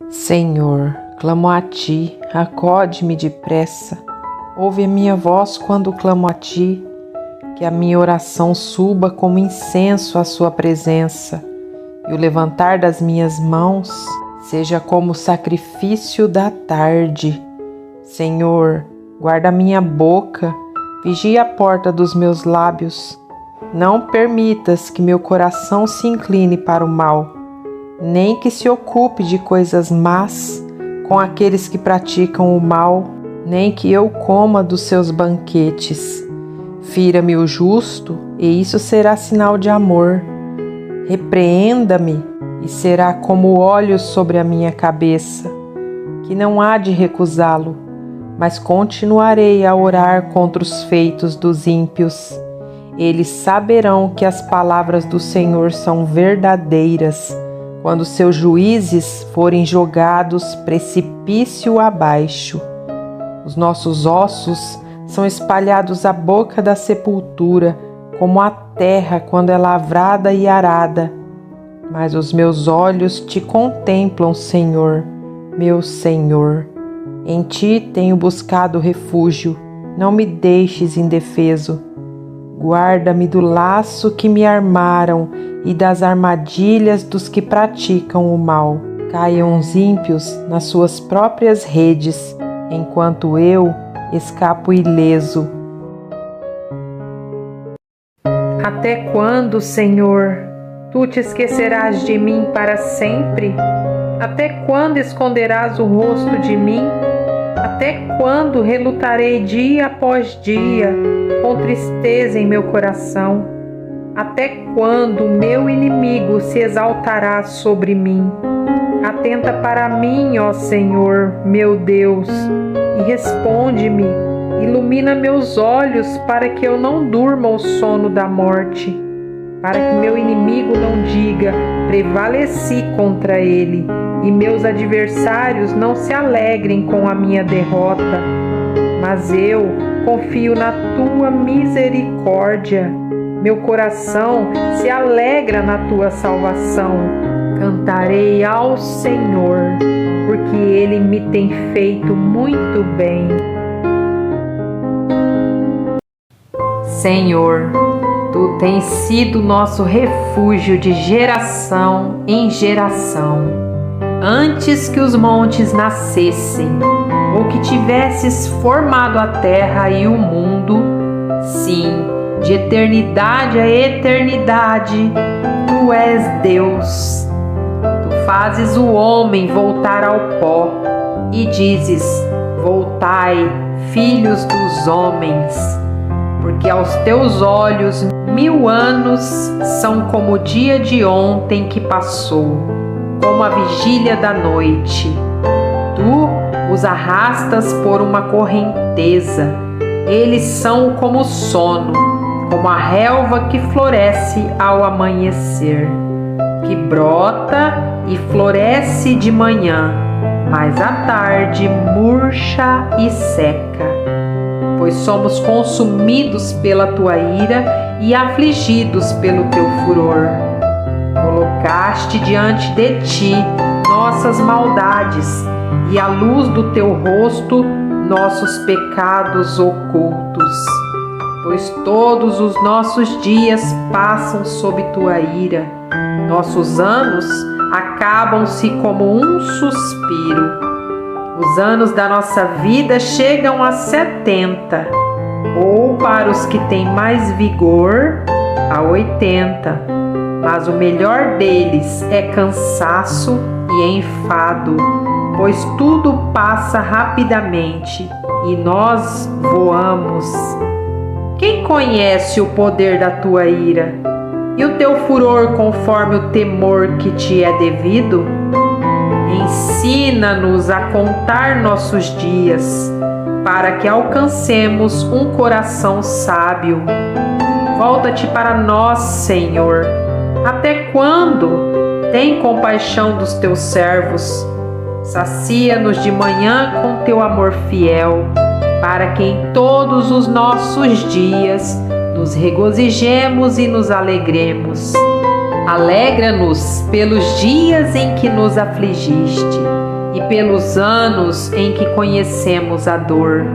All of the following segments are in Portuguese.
Senhor, clamo a Ti, acode-me depressa. Ouve a minha voz quando clamo a Ti, que a minha oração suba como incenso à Sua presença, e o levantar das minhas mãos seja como o sacrifício da tarde. Senhor, guarda a minha boca, vigia a porta dos meus lábios. Não permitas que meu coração se incline para o mal, nem que se ocupe de coisas más com aqueles que praticam o mal, nem que eu coma dos seus banquetes. Fira-me o justo, e isso será sinal de amor. Repreenda-me, e será como óleo sobre a minha cabeça, que não há de recusá-lo, mas continuarei a orar contra os feitos dos ímpios. Eles saberão que as palavras do Senhor são verdadeiras, quando seus juízes forem jogados precipício abaixo. Os nossos ossos são espalhados à boca da sepultura, como a terra quando é lavrada e arada. Mas os meus olhos te contemplam, Senhor, meu Senhor. Em ti tenho buscado refúgio, não me deixes indefeso. Guarda-me do laço que me armaram e das armadilhas dos que praticam o mal. Caiam os ímpios nas suas próprias redes, enquanto eu escapo ileso. Até quando, Senhor, Tu te esquecerás de mim para sempre? Até quando esconderás o rosto de mim? Até quando relutarei dia após dia, com tristeza em meu coração? Até quando meu inimigo se exaltará sobre mim? Atenta para mim, ó Senhor, meu Deus, e responde-me. Ilumina meus olhos para que eu não durma o sono da morte, para que meu inimigo não diga, prevaleci contra ele, e meus adversários não se alegrem com a minha derrota. Mas eu confio na Tua misericórdia. Meu coração se alegra na Tua salvação. Cantarei ao Senhor, porque Ele me tem feito muito bem. Senhor, Tu tens sido nosso refúgio de geração em geração. Antes que os montes nascessem, ou que tivesses formado a terra e o mundo, sim, de eternidade a eternidade, Tu és Deus. Tu fazes o homem voltar ao pó e dizes, voltai, filhos dos homens, porque aos Teus olhos 1000 anos são como o dia de ontem que passou, como a vigília da noite. Tu os arrastas por uma correnteza, eles são como o sono, como a relva que floresce ao amanhecer, que brota e floresce de manhã, mas à tarde murcha e seca. Pois somos consumidos pela Tua ira e afligidos pelo Teu furor. Colocaste diante de Ti nossas maldades, e à luz do Teu rosto nossos pecados ocultos. Pois todos os nossos dias passam sob Tua ira, nossos anos acabam-se como um suspiro. Os anos da nossa vida chegam a 70, ou para os que têm mais vigor, a 80. Mas o melhor deles é cansaço e enfado, pois tudo passa rapidamente e nós voamos. Quem conhece o poder da Tua ira e o Teu furor conforme o temor que Te é devido? Ensina-nos a contar nossos dias, para que alcancemos um coração sábio. Volta-te para nós, Senhor. Até quando? Tem compaixão dos Teus servos. Sacia-nos de manhã com Teu amor fiel, para que em todos os nossos dias nos regozijemos e nos alegremos. Alegra-nos pelos dias em que nos afligiste pelos anos em que conhecemos a dor.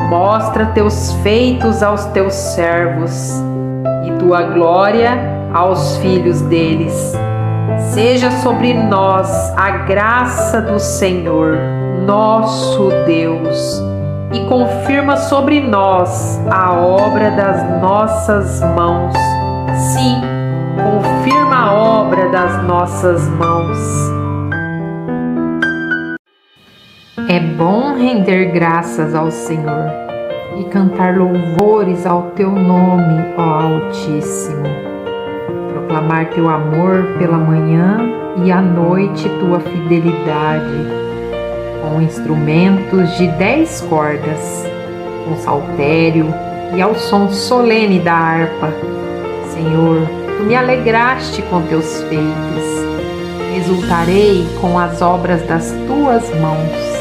Mostra teus feitos aos teus servos e tua glória aos filhos deles. Seja sobre nós a graça do Senhor, nosso Deus, e confirma sobre nós a obra das nossas mãos. Sim, confirma a obra das nossas mãos. É bom render graças ao Senhor e cantar louvores ao teu nome, ó Altíssimo. Proclamar teu amor pela manhã e à noite tua fidelidade, com instrumentos de 10 cordas, com saltério e ao som solene da harpa. Senhor, tu me alegraste com teus feitos, exultarei com as obras das tuas mãos.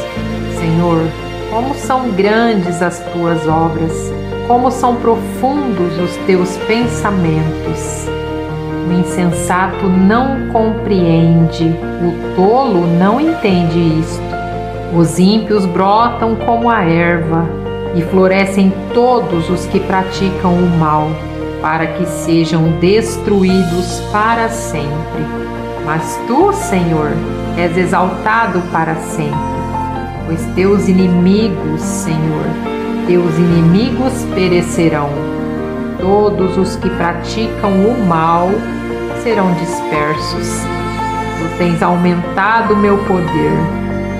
Senhor, como são grandes as tuas obras, como são profundos os teus pensamentos. O insensato não compreende, o tolo não entende isto. Os ímpios brotam como a erva e florescem todos os que praticam o mal, para que sejam destruídos para sempre. Mas tu, Senhor, és exaltado para sempre. Pois teus inimigos, Senhor, teus inimigos perecerão. Todos os que praticam o mal serão dispersos. Tu tens aumentado meu poder,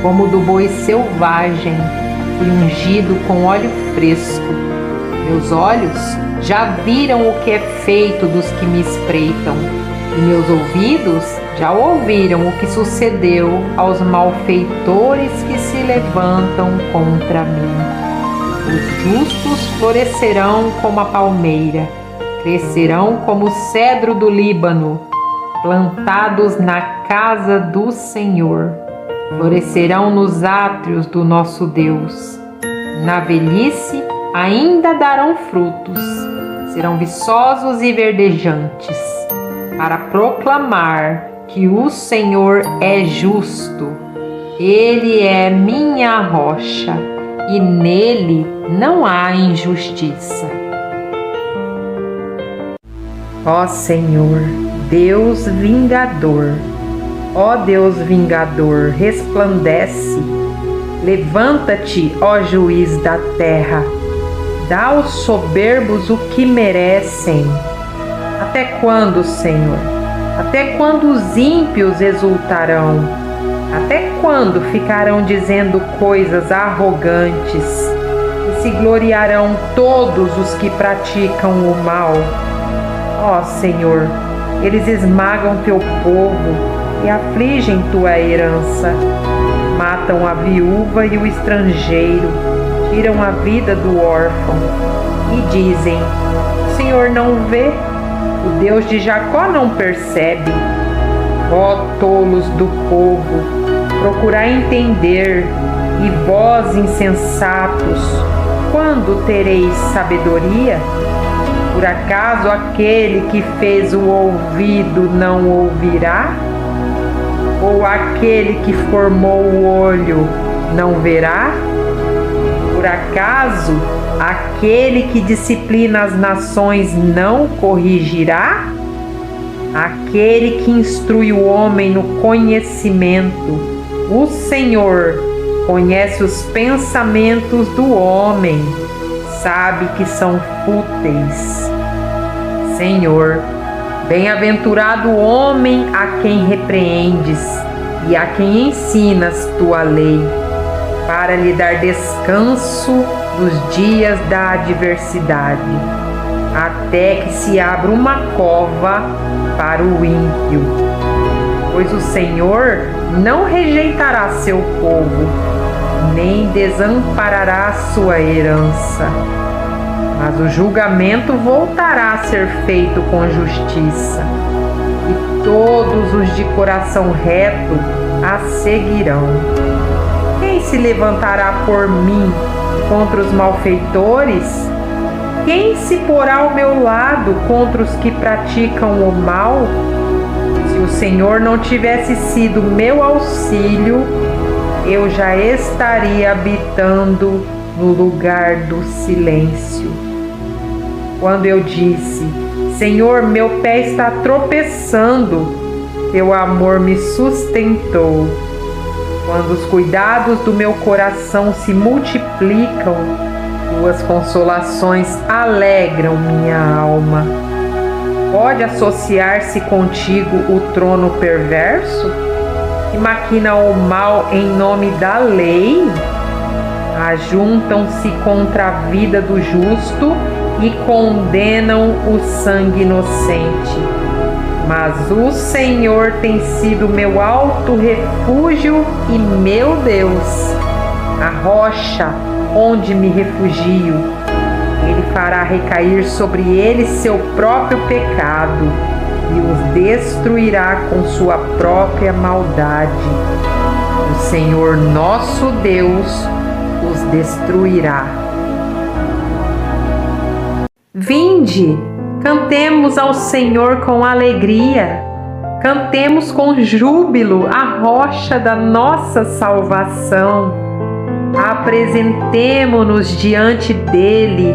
como do boi selvagem, e ungido com óleo fresco. Meus olhos já viram o que é feito dos que me espreitam, e meus ouvidos já ouviram o que sucedeu aos malfeitores que se levantam contra mim. Os justos florescerão como a palmeira, crescerão como o cedro do Líbano, plantados na casa do Senhor. Florescerão nos átrios do nosso Deus. Na velhice ainda darão frutos, serão viçosos e verdejantes, para proclamar que o Senhor é justo. Ele é minha rocha e nele não há injustiça. Ó Senhor, Deus vingador, ó Deus vingador, resplandece. Levanta-te, ó juiz da terra, dá aos soberbos o que merecem. Até quando, Senhor? Até quando os ímpios exultarão? Até quando ficarão dizendo coisas arrogantes? E se gloriarão todos os que praticam o mal? Ó Senhor, eles esmagam teu povo e afligem tua herança. Matam a viúva e o estrangeiro, tiram a vida do órfão e dizem: o Senhor não vê? O Deus de Jacó não percebe? Ó tolos do povo, procurai entender, e vós insensatos, quando tereis sabedoria? Por acaso aquele que fez o ouvido não ouvirá? Ou aquele que formou o olho não verá? Por acaso aquele que disciplina as nações não corrigirá? Aquele que instrui o homem no conhecimento, o Senhor, conhece os pensamentos do homem, sabe que são fúteis. Senhor, bem-aventurado o homem a quem repreendes e a quem ensinas tua lei, para lhe dar descanso nos dias da adversidade, até que se abra uma cova para o ímpio. Pois o Senhor não rejeitará seu povo, nem desamparará a sua herança. Mas o julgamento voltará a ser feito com justiça, e todos os de coração reto a seguirão. Quem se levantará por mim contra os malfeitores? Quem se porá ao meu lado contra os que praticam o mal? Se o Senhor não tivesse sido meu auxílio, eu já estaria habitando no lugar do silêncio. Quando eu disse: Senhor, meu pé está tropeçando, teu amor me sustentou. Quando os cuidados do meu coração se multiplicam, tuas consolações alegram minha alma. Pode associar-se contigo o trono perverso, que maquina o mal em nome da lei? Ajuntam-se contra a vida do justo e condenam o sangue inocente. Mas o Senhor tem sido meu alto refúgio e meu Deus, a rocha onde me refugio. Ele fará recair sobre eles seu próprio pecado e os destruirá com sua própria maldade. O Senhor nosso Deus os destruirá. Vinde, cantemos ao Senhor com alegria, cantemos com júbilo a rocha da nossa salvação. Apresentemo-nos diante dele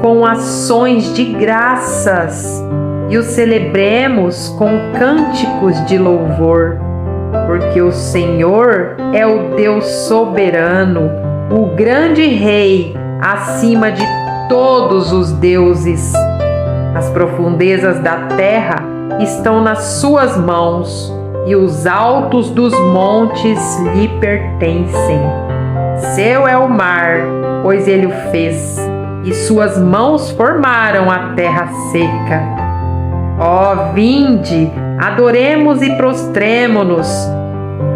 com ações de graças e o celebremos com cânticos de louvor, porque o Senhor é o Deus soberano, o grande Rei acima de todos os deuses. As profundezas da terra estão nas suas mãos e os altos dos montes lhe pertencem. Seu é o mar, pois ele o fez, e suas mãos formaram a terra seca. Ó, vinde, adoremos e prostremo-nos,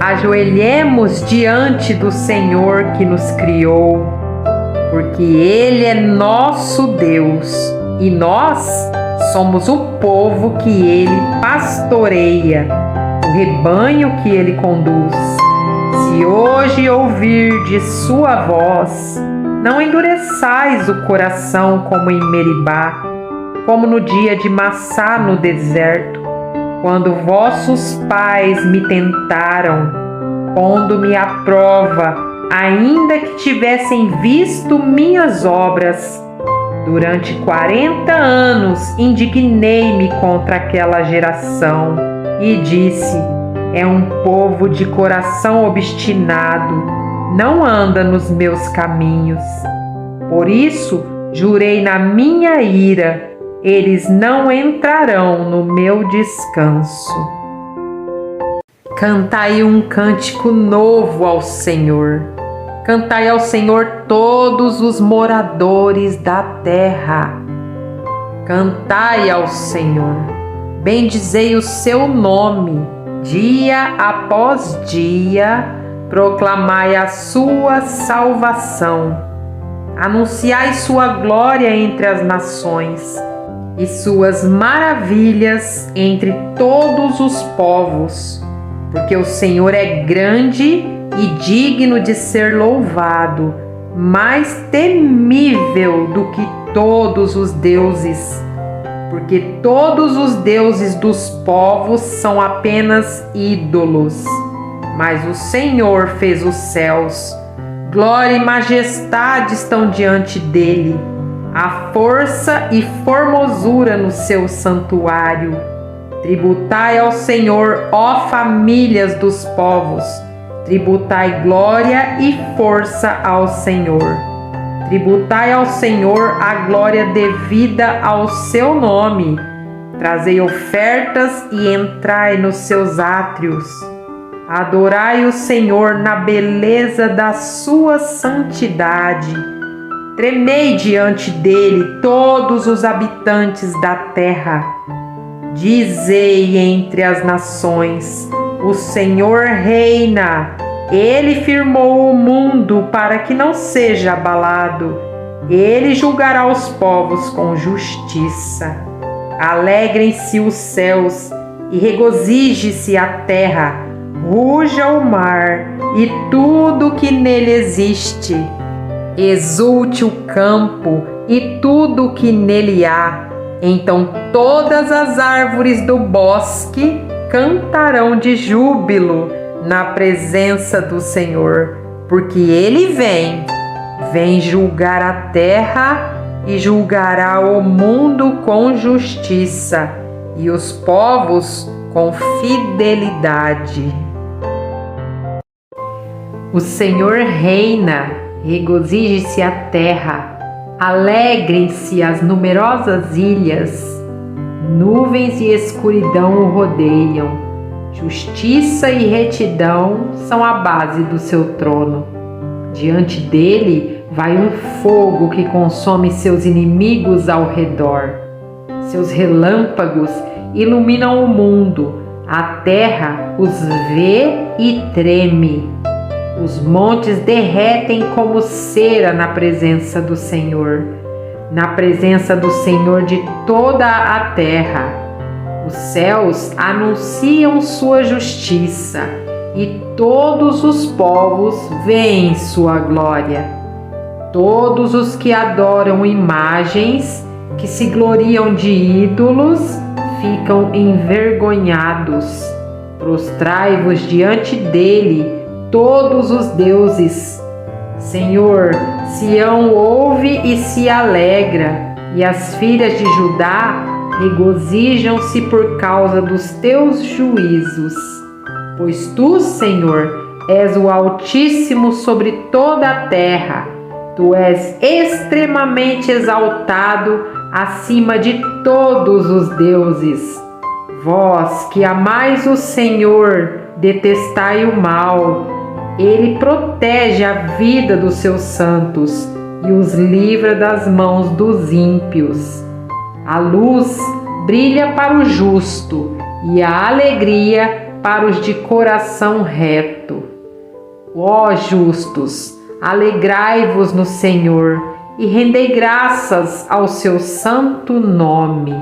ajoelhemos diante do Senhor que nos criou, porque Ele é nosso Deus e nós somos o povo que Ele pastoreia, o rebanho que Ele conduz. Se hoje ouvirdes sua voz, não endureçais o coração como em Meribá, como no dia de Massá no deserto, quando vossos pais me tentaram, pondo-me à prova, ainda que tivessem visto minhas obras. Durante 40 anos indignei-me contra aquela geração e disse: é um povo de coração obstinado, não anda nos meus caminhos. Por isso jurei na minha ira: eles não entrarão no meu descanso. Cantai um cântico novo ao Senhor. Cantai ao Senhor todos os moradores da terra. Cantai ao Senhor. Bendizei o seu nome. Dia após dia, proclamai a sua salvação. Anunciai sua glória entre as nações e suas maravilhas entre todos os povos, porque o Senhor é grande e digno de ser louvado, mais temível do que todos os deuses, porque todos os deuses dos povos são apenas ídolos, mas o Senhor fez os céus. Glória e majestade estão diante dele, a força e formosura no seu santuário. Tributai ao Senhor, ó famílias dos povos, tributai glória e força ao Senhor. Tributai ao Senhor a glória devida ao seu nome. Trazei ofertas e entrai nos seus átrios. Adorai o Senhor na beleza da sua santidade. Tremei diante dele todos os habitantes da terra. Dizei entre as nações: o Senhor reina. Ele firmou o mundo para que não seja abalado. Ele julgará os povos com justiça. Alegrem-se os céus e regozije-se a terra. Ruja o mar e tudo que nele existe. Exulte o campo e tudo o que nele há. Então todas as árvores do bosque cantarão de júbilo. na presença do Senhor, porque Ele vem julgar a terra e julgará o mundo com justiça e os povos com fidelidade. O Senhor reina, regozije-se a terra, alegrem-se as numerosas ilhas, nuvens e escuridão o rodeiam, justiça e retidão são a base do seu trono. Diante dele vai um fogo que consome seus inimigos ao redor. Seus relâmpagos iluminam o mundo, a terra os vê e treme. Os montes derretem como cera na presença do Senhor, na presença do Senhor de toda a terra. Os céus anunciam sua justiça e todos os povos veem sua glória. Todos os que adoram imagens, que se gloriam de ídolos, ficam envergonhados. Prostrai-vos diante dele, todos os deuses. Senhor, Sião ouve e se alegra, e as filhas de Judá regozijam-se por causa dos teus juízos. Pois tu, Senhor, és o Altíssimo sobre toda a terra. Tu és extremamente exaltado acima de todos os deuses. Vós que amais o Senhor, detestai o mal. Ele protege a vida dos seus santos e os livra das mãos dos ímpios. A luz brilha para o justo e a alegria para os de coração reto. Ó justos, alegrai-vos no Senhor e rendei graças ao seu santo nome.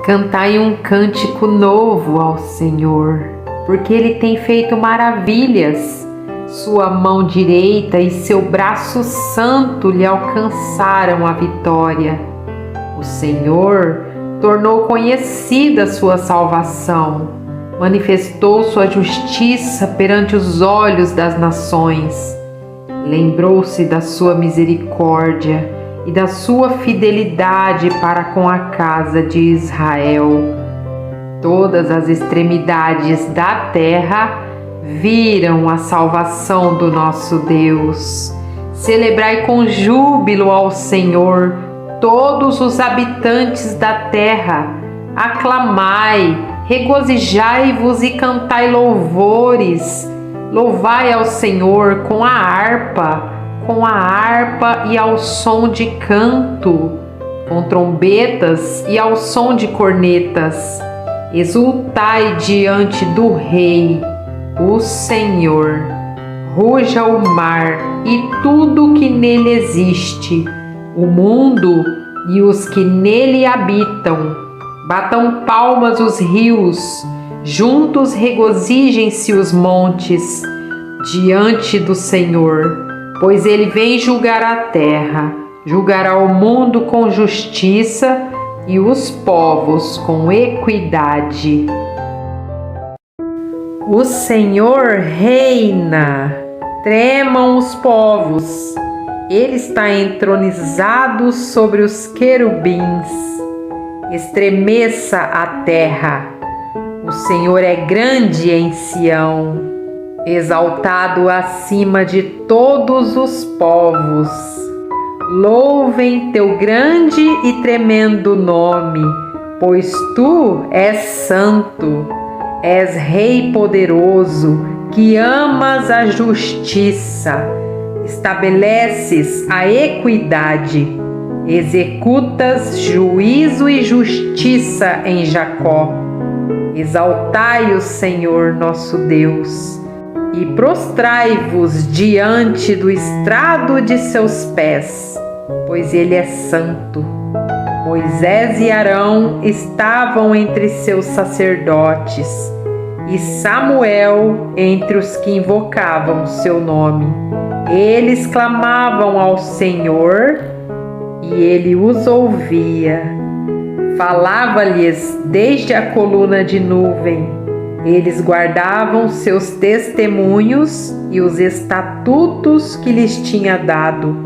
Cantai um cântico novo ao Senhor, porque Ele tem feito maravilhas. Sua mão direita e seu braço santo lhe alcançaram a vitória. O Senhor tornou conhecida sua salvação, manifestou sua justiça perante os olhos das nações. Lembrou-se da sua misericórdia e da sua fidelidade para com a casa de Israel. Todas as extremidades da terra viram a salvação do nosso Deus. Celebrai com júbilo ao Senhor, todos os habitantes da terra. Aclamai, regozijai-vos e cantai louvores. Louvai ao Senhor com a harpa e ao som de canto, com trombetas e ao som de cornetas. Exultai diante do Rei, o Senhor. Ruja o mar e tudo que nele existe, o mundo e os que nele habitam. Batam palmas os rios, juntos regozijem-se os montes diante do Senhor, pois ele vem julgar a terra, julgará o mundo com justiça e os povos com equidade. O Senhor reina, tremam os povos, ele está entronizado sobre os querubins. Estremeça a terra, o Senhor é grande em Sião, exaltado acima de todos os povos. Louvem teu grande e tremendo nome, pois tu és santo, és Rei poderoso, que amas a justiça, estabeleces a equidade, executas juízo e justiça em Jacó. Exaltai o Senhor nosso Deus e prostrai-vos diante do estrado de seus pés, pois ele é santo. Moisés e Arão estavam entre seus sacerdotes, e Samuel entre os que invocavam seu nome. Eles clamavam ao Senhor, e ele os ouvia. Falava-lhes desde a coluna de nuvem, Eles guardavam seus testemunhos e os estatutos que lhes tinha dado.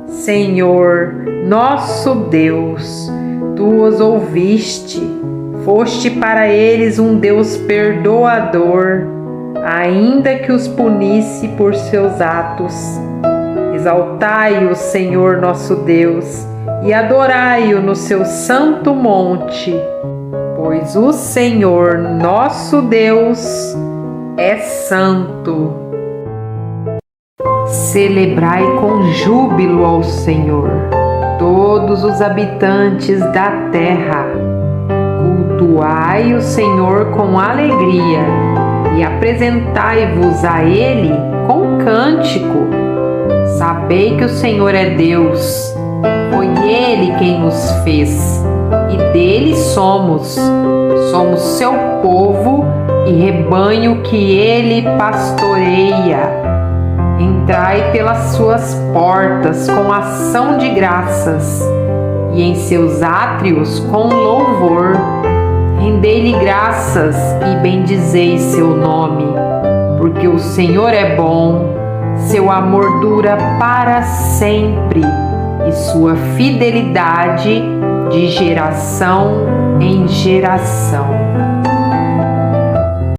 Senhor, nosso Deus, tu os ouviste, foste para eles um Deus perdoador, ainda que os punisse por seus atos. Exaltai-o, Senhor nosso Deus, e adorai-o no seu santo monte, pois o Senhor nosso Deus é santo. Celebrai com júbilo ao Senhor, todos os habitantes da terra. Cultuai o Senhor com alegria e apresentai-vos a Ele com cântico. Sabei que o Senhor é Deus, foi Ele quem nos fez, e dele somos seu povo e rebanho que Ele pastoreia. Entrai pelas suas portas com ação de graças, e em seus átrios com louvor. Rendei-lhe graças e bendizei seu nome, porque o Senhor é bom, seu amor dura para sempre, e sua fidelidade de geração em geração.